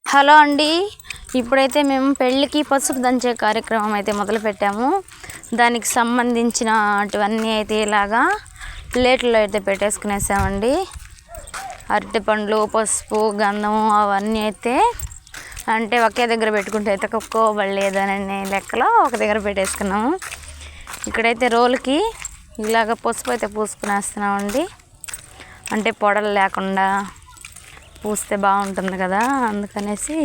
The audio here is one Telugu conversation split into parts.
హలో అండి, ఇప్పుడైతే మేము పెళ్ళికి పసుపు దంచే కార్యక్రమం అయితే మొదలుపెట్టాము. దానికి సంబంధించినటువన్నీ అయితే ఇలాగా ప్లేట్లో అయితే పెట్టేసుకునేసామండి. అరటిపండ్లు, పసుపు, గంధము అవన్నీ అయితే అంటే ఒకే దగ్గర పెట్టుకుంటే అయితే కుక్కోబడలేదనే లెక్కలో ఒక దగ్గర పెట్టేసుకున్నాము. ఇక్కడైతే రోలుకి ఇలాగ పసుపు అయితే పూసుకునేస్తున్నామండి. అంటే పొడలు లేకుండా పూస్తే బాగుంటుంది కదా, అందుకనేసి.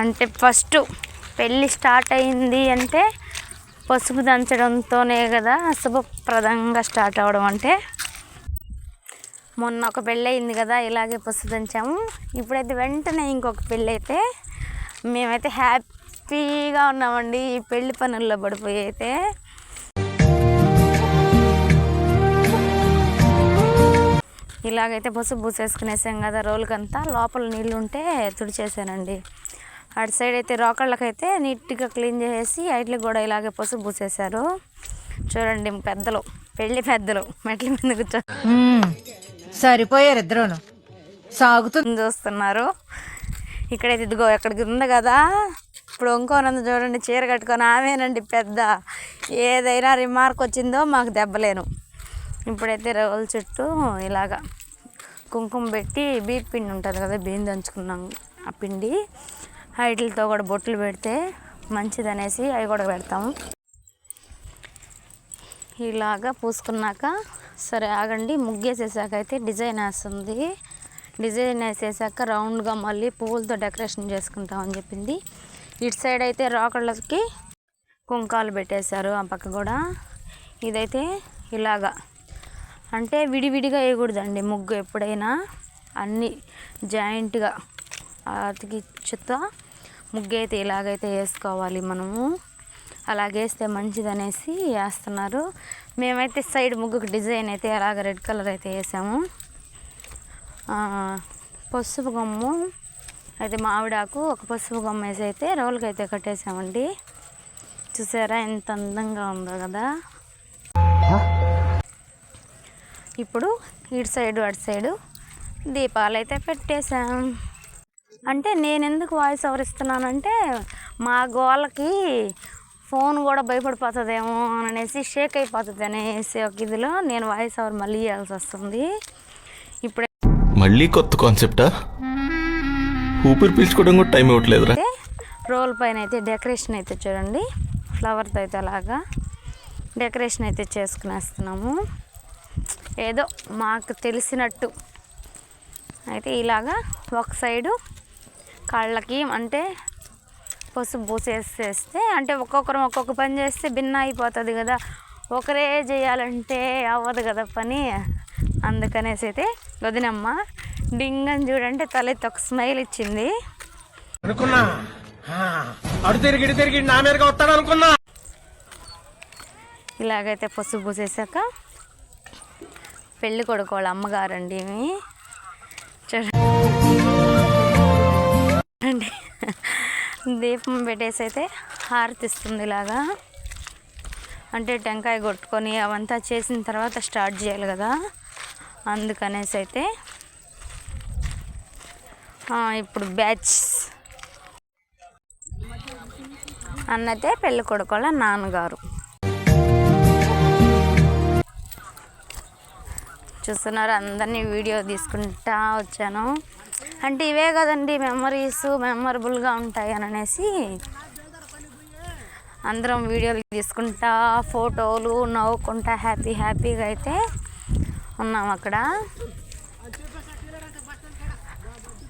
అంటే ఫస్ట్ పెళ్ళి స్టార్ట్ అయింది అంటే పసుపు దంచడంతోనే కదా శుభప్రదంగా స్టార్ట్ అవ్వడం. అంటే మొన్న ఒక పెళ్ళి అయింది కదా, ఇలాగే పసుపు దంచాము. ఇప్పుడైతే వెంటనే ఇంకొక పెళ్ళి అయితే మేమైతే హ్యాపీగా ఉన్నామండి. ఈ పెళ్లి పనుల్లో పడిపోయి అయితే ఇలాగైతే పసుపు పూసేసుకునేసాం కదా, రోలుకంతా లోపల నీళ్ళు ఉంటే తుడిచేసానండి. అటు సైడ్ అయితే రోకళ్ళకైతే నీట్గా క్లీన్ చేసేసి వాటికి కూడా ఇలాగే పసుపు పూసేశారు. చూడండి, పెద్దలు, పెళ్ళి పెద్దలు మెట్ల మీద కూర్చో సరిపోయారు ఇద్దరును సాగుతుంది చూస్తున్నారు. ఇక్కడైతే ఇదిగో ఎక్కడికి ఉంది కదా, ఇప్పుడు ఇంకోనందు చూడండి, చీర కట్టుకొని ఆమెనండి పెద్ద. ఏదైనా రిమార్క్ వచ్చిందో మాకు దెబ్బలేను. ఇప్పుడైతే రోల్ చుట్టూ ఇలాగా కుంకుమ పెట్టి బియ్యం పిండి ఉంటుంది కదా, బియ్యం దంచుకున్నాం ఆ పిండి, వాటితో కూడా బొట్లు పెడితే మంచిదనేసి అవి కూడా పెడతాము. ఇలాగా పూసుకున్నాక సరే ఆగండి, ముగ్గేసేసాక అయితే డిజైన్ వేస్తుంది. డిజైన్ వేసేసాక రౌండ్గా మళ్ళీ పువ్వులతో డెకరేషన్ చేసుకుంటామని చెప్పింది. ఇటు సైడ్ అయితే రోకళ్ళకి కుంకాలు పెట్టేశారు, ఆ పక్క కూడా. ఇదైతే ఇలాగా అంటే విడివిడిగా వేయకూడదండి ముగ్గు, ఎప్పుడైనా అన్నీ జాయింట్గా అతికిచ్చుతో ముగ్గు అయితే ఇలాగైతే వేసుకోవాలి మనము. అలాగేస్తే మంచిదనేసి వేస్తున్నారు. మేమైతే సైడ్ ముగ్గుకు డిజైన్ అయితే అలాగ రెడ్ కలర్ అయితే వేసాము. పసుపు గమ్ము అయితే మామిడాకు ఒక పసుపు గమ్మ వేసి అయితే రోలుకి అయితే కట్టేసామండి. చూసారా ఎంత అందంగా ఉందో కదా. ఇప్పుడు ఇటు సైడు అటు సైడు దీపాలు అయితే పెట్టేశాం. అంటే నేను ఎందుకు వాయిస్ ఓవర్ ఇస్తున్నానంటే మా గోళ్ళకి ఫోన్ కూడా భయపడిపోతుందేమో అనేసి, షేక్ అయిపోతుంది అనేసి ఒక ఇదిలో నేను వాయిస్ ఓవర్ మళ్ళీ ఇవ్వాల్సి వస్తుంది. ఇప్పుడే మళ్ళీ కొత్త కాన్సెప్టా, ఊపిరి పీల్చుకోవడం కూడా టైం ఇవ్వట్లేదురా. రోల్ పైన అయితే డెకరేషన్ అయితే చూడండి, ఫ్లవర్తో అయితే అలాగా డెకరేషన్ అయితే చేసుకునేస్తున్నాము. ఏదో మాకు తెలిసినట్టు అయితే ఇలాగా ఒక సైడు కాళ్ళకి అంటే పసుపు పూసేస్తే, అంటే ఒక్కొక్కరం ఒక్కొక్క పని చేస్తే భిన్న అయిపోతుంది కదా, ఒకరే చేయాలంటే అవ్వదు కదా పని. అందుకనేసి అయితే వదినమ్మ డింగని చూడంటే తలెత్తి ఒక స్మైల్ ఇచ్చింది. ఇలాగైతే పసుపు పూసేసాక పెళ్ళి కొడుకు వాళ్ళ అమ్మగారండి చూడండి, దీపం పెట్టేసి అయితే హారతిస్తుంది. ఇలాగా అంటే టెంకాయ కొట్టుకొని అవంతా చేసిన తర్వాత స్టార్ట్ చేయాలి కదా, అందుకనేసి అయితే ఇప్పుడు బ్యాచ్ అన్నతే పెళ్ళి కొడుకు వాళ్ళ నాన్నగారు. చూస్తున్నారు, అందరినీ వీడియో తీసుకుంటా వచ్చాను. అంటే ఇవే కదండి మెమరీస్, మెమరబుల్గా ఉంటాయి అని అనేసి అందరం వీడియోలు తీసుకుంటా, ఫోటోలు నవ్వుకుంటా హ్యాపీగా అయితే ఉన్నాం అక్కడ.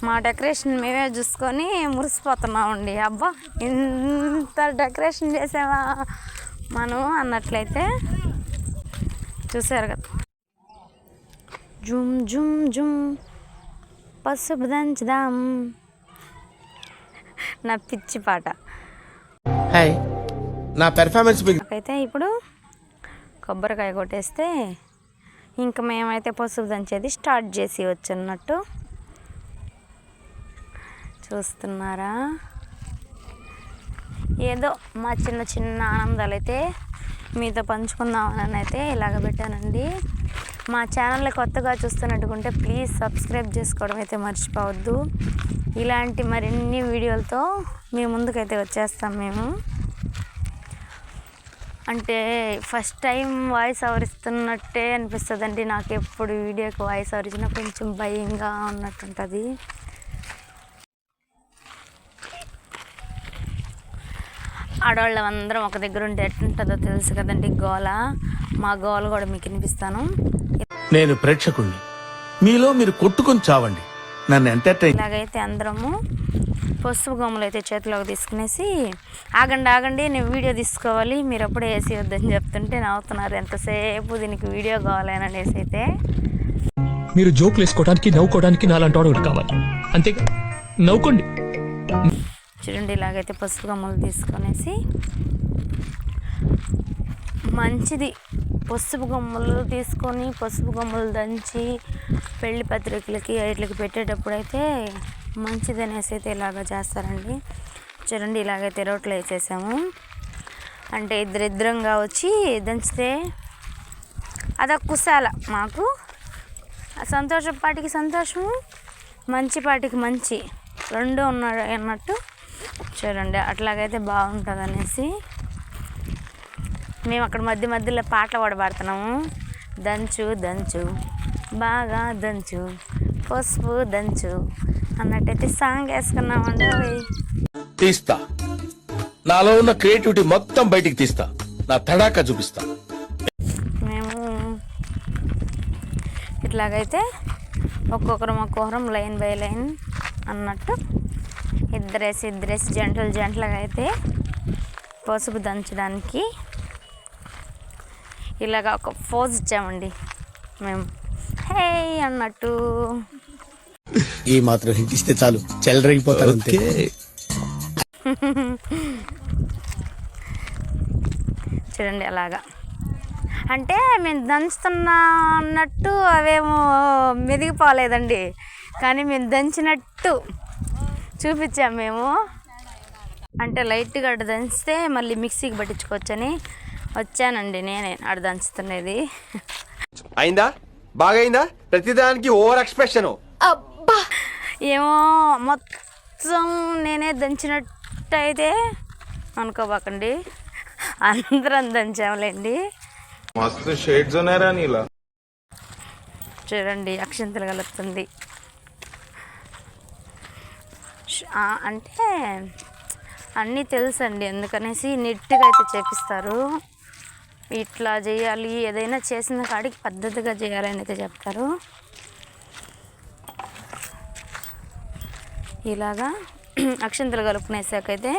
మా డెకరేషన్ మేమే చూసుకొని మురిసిపోతున్నామండి. అబ్బా ఇంత డెకరేషన్ చేసావా మనం అన్నట్లయితే చూసారు కదా. జుమ్ జుమ్ జుమ్ పసుపు దంచుదాం, నా పిచ్చి పాట. నా పెర్ఫార్మెన్స్ అయితే ఇప్పుడు కొబ్బరికాయ కొట్టేస్తే ఇంకా మేమైతే పసుపు దంచేది స్టార్ట్ చేసి వచ్చన్నట్టు. చూస్తున్నారా, ఏదో మా చిన్న చిన్న ఆనందాలు అయితే మీతో పంచుకుందామని అయితే ఇలాగ పెట్టానండి. మా ఛానల్ని కొత్తగా చూస్తున్నట్టుకుంటే ప్లీజ్ సబ్స్క్రైబ్ చేసుకోవడం అయితే మర్చిపోవద్దు. ఇలాంటి మరిన్ని వీడియోలతో మీ ముందుకైతే వచ్చేస్తాం మేము. అంటే ఫస్ట్ టైం వాయిస్ ఓవర్ ఇస్తున్నట్టే అనిపిస్తుందండి నాకు. ఎప్పుడు వీడియోకి వాయిస్ ఓవర్ ఇచ్చినా కొంచెం భయంగా ఉన్నట్టుంటుంది. ఆడవాళ్ళందరం ఒక దగ్గర ఉంటే ఎట్లుంటుందో తెలుసు కదండి గోల. మా గోల కూడా మీకు వినిపిస్తాను. నేను ప్రేక్షకుణ్ణి, మీలో మీరు కొట్టుకొని చావండి, నన్ను ఎంటర్టైన్. ఇలాగైతే అందరము పసుపు గమ్ములు అయితే చేతిలోకి తీసుకునేసి ఆగండి నేను వీడియో తీసుకోవాలి, మీరు అప్పుడే వేసి వద్దని చెప్తుంటే నవ్వుతున్నారు. ఎంతసేపు దీనికి వీడియో కావాలని అనేసి అయితే. మీరు జోకులు వేసుకోవడానికి నవ్వుకోవడానికి నాలాంటి వాడు ఒకటి కావాలి, అంతేగా, నవ్వుకోండి. చూడండి ఇలాగైతే పసుపు గమ్ములు తీసుకొనేసి మంచిది పసుపు గమ్ములు తీసుకొని పసుపు గమ్ములు దంచి పెళ్లి పత్రికలకి వీటికి పెట్టేటప్పుడు అయితే మంచిది అనేసి అయితే ఇలాగ చేస్తారండి. చూడండి ఇలాగైతే రోట్లో వేసేసాము. అంటే ఇద్దరిద్దరంగా వచ్చి దంచితే అదొక కుశాల మాకు. సంతోషపాటికి సంతోషము, మంచి పాటికి మంచి రెండు ఉన్నాడు అన్నట్టు. చూడండి అట్లాగైతే బాగుంటుంది అనేసి మేము అక్కడ మధ్యలో పాటలు కూడా పాడుతున్నాము. దంచు దంచు బాగా దంచు పసుపు దంచు అన్నట్టయితే సాంగ్ వేసుకున్నామండి. తీస్తా, నాలో ఉన్న క్రియేటివిటీ మొత్తం బయటికి తీస్తా, నా తడాకా చూపిస్తా. మేము ఇట్లాగైతే ఒక్కొక్కరం లైన్ బై లైన్ అన్నట్టు ఇద్దరేసి జంటలుగా అయితే పసుపు దంచడానికి ఇలాగ ఒక పోజ్ ఇచ్చామండి మేము, హే అన్నట్టు. ఈ మాత్రం హింట్ ఇస్తే చాలు, చెలరేగిపోతారు అంతే. చూడండి అలాగా. అంటే మేము దంచుతున్నా అన్నట్టు అవేమో మెదిగిపోలేదండి, కానీ మేము దంచినట్టు చూపించాము మేము. అంటే లైట్గా అటు దంచితే మళ్ళీ మిక్సీకి పట్టించుకోవచ్చని వచ్చానండి నేనే అటు దంచుతున్నది. అయిందా? బాగైందా? ప్రతిదానికి ఓవర్ ఎక్స్ప్రెషన్. ఏమో మొత్తం నేనే దంచినట్టు అయితే అనుకోబాకండి, అందరం దంచాములేండి. మస్తు షేడ్స్ ఉన్నారా నీలా. చూడండి అక్షంతలు కలుపుతుంది. అంటే అన్నీ తెలుసండి, అందుకనేసి నీట్గా అయితే చేపిస్తారు. ఇట్లా చేయాలి, ఏదైనా చేసిన కాడికి పద్ధతిగా చేయాలని అయితే చెప్తారు. ఇలాగా అక్షంతలు కలుపుకునేసాకైతే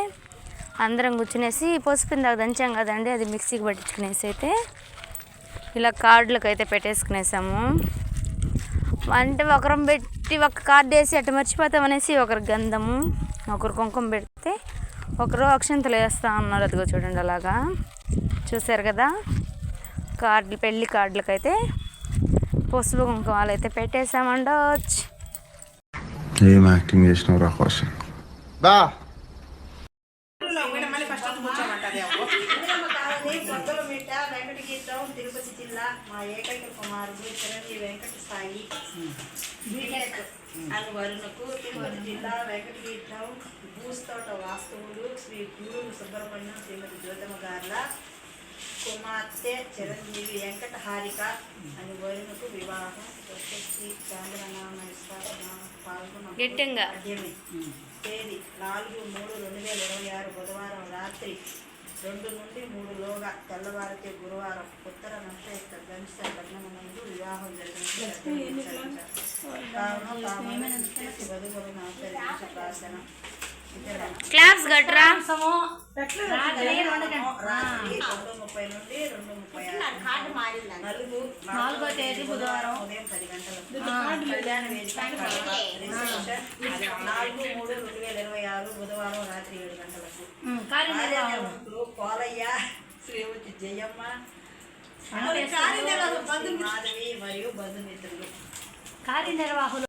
అందరం కూర్చునేసి పసుపు ఇందాక దంచాం కదండి, అది మిక్సీకి పట్టించుకునేసి అయితే ఇలా కార్డులకు అయితే పెట్టేసుకునేసాము. అంటే ఒకరం పెట్టి ఒక కార్డు వేసి అటు మర్చిపోతాం అనేసి ఒకరు గంధము, ఒకరు కుంకుమ పెడితే ఒకరు అక్షంతలు వేస్తూ ఉన్నారు. అదిగో చూడండి అలాగా చూసారు కదా. కార్డులు పెళ్ళి కార్డులకైతే పసుపు కుంకుమాలు అయితే పెట్టేసామండోచ్. ఏం యాక్టింగ్ చేసినావు రా కౌశల్. బా తిరుపతి జిల్లా మా ఏకైక కుమారుడు చిరంజీవి వెంకట సాయి బీటెక్ అని వరుణకు తిరుపతి జిల్లా వెంకటగీతం భూస్తోట వాస్తువులు శ్రీ గురువు సుబ్రహ్మణ్యం శ్రీమతి జ్యోతమ్మ గారుల కుమార్తె చిరంజీవి వెంకట హారిక అని వరుణకు వివాహం శ్రీ చంద్రనామ పాల్గొన్న తేదీ 4/3/2026 బుధవారం రాత్రి 2 నుండి 3 లోగా తెల్లవారితే గురువారం ఉత్తర నక్షత్ర గంశ లగ్నమునందు వివాహం జరిగింది. వధువులను ఆచరించి ప్రార్థన. క్లాప్స్ గట్రా. రాత్రి 2:30 నుండి 2:36 4వ తేదీ బుధవారం ఉదయం 10 గంటలకు కళ్యాణ వేదిక 4/3/2026 బుధవారం రాత్రి 7 గంటలకు పోలయ్య, శ్రీమతి జయమ్మ, మాధవి మరియు బంధుమిత్రులు. కార్యనిర్వాహకులు